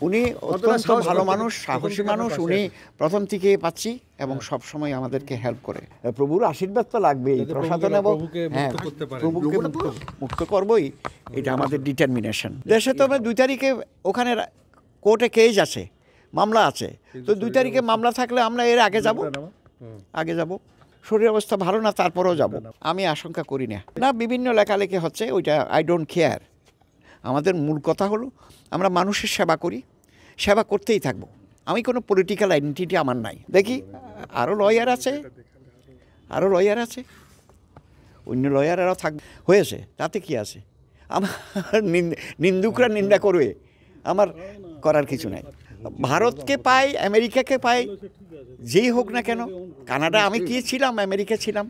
উনি অত্যন্ত ভালো মানুষ, সাহসী মানুষ। উনি প্রথম থেকে পাচ্ছি এবং সব সময় আমাদেরকে হেল্প করে। প্রভুর আশীর্বাদ তো লাগবেই, প্রসাদ নেব, হ্যাঁ প্রভুকে মুক্ত করবই, এটা আমাদের ডিটারমিনেশন। দেশে তো 2 তারিখে ওখানে কোর্টে কেস আছে, মামলা আছে, তো 2 তারিখে মামলা থাকলে আমরা এর আগে যাব। শরীর অবস্থা ভালো না, তারপরেও যাব। আমি আশঙ্কা করি না, বিভিন্ন লেখালেখি হচ্ছে, ওইটা আই ডোন্ট কেয়ার। আমাদের মূল কথা হলো আমরা মানুষের সেবা করি, সেবা করতেই থাকবো। আমি কোনো পলিটিক্যাল আইডেন্টিটি আমার নাই। দেখি আরও লয়ার আছে, অন্য লয়ারেরাও থাকবে, হয়েছে, তাতে কি আছে? আমার নিন্দুকরা নিন্দা করবে, আমার করার কিছু নাই। ভারতকে পাই, আমেরিকাকে পাই, যেই হোক না কেন, কানাডা, আমি কি ছিলাম, আমেরিকা ছিলাম,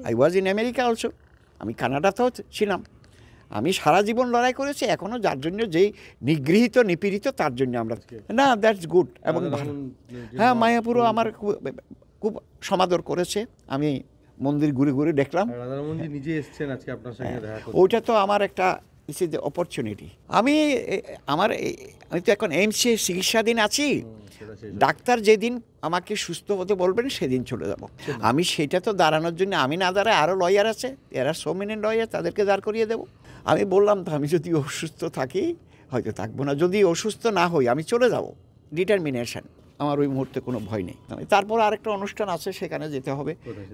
I was in America also, আমি কানাডাতেও ছিলাম। আমি সারা জীবন লড়াই করেছি, এখনও যার জন্য যেই নিগৃহীত নিপীড়িত তার জন্য আমরা না, দ্যাটস গুড এবং ভালো। হ্যাঁ, মায়াপুরও আমার খুব সমাদর করেছে, আমি মন্দির ঘুরে ঘুরে দেখলাম। ওইটা তো আমার একটা ইস ইজ অপরচুনিটি। আমি তো এখন এইমসে চিকিৎসাধীন আছি। ডাক্তার যেদিন আমাকে সুস্থ হতে বলবেন সেদিন চলে যাব। আমি সেটা তো দাঁড়ানোর জন্য আমি না দাঁড়ায় আরও লয়ার আছে, এরা সোমিনেন্ট লয়ার, তাদেরকে দাঁড় করিয়ে দেবো। আমি বললাম তো, আমি যদি অসুস্থ থাকি হয়তো থাকবো না, যদি অসুস্থ না হই আমি চলে যাব। ডিটারমিনেশন, আমার ওই মুহূর্তে কোনো ভয় নেই। তারপর আরেকটা অনুষ্ঠান আছে, সেখানে যেতে হবে।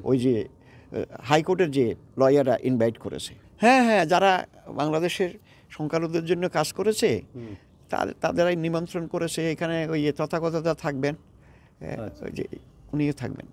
ওই যে হাইকোর্টের যে লয়াররা ইনভাইট করেছে, হ্যাঁ, যারা বাংলাদেশের সংখ্যালঘুদের জন্য কাজ করেছে তাদেরাই নিমন্ত্রণ করেছে। এখানে ওই তথাগতরা থাকবেন, ওই যে উনিও থাকবেন।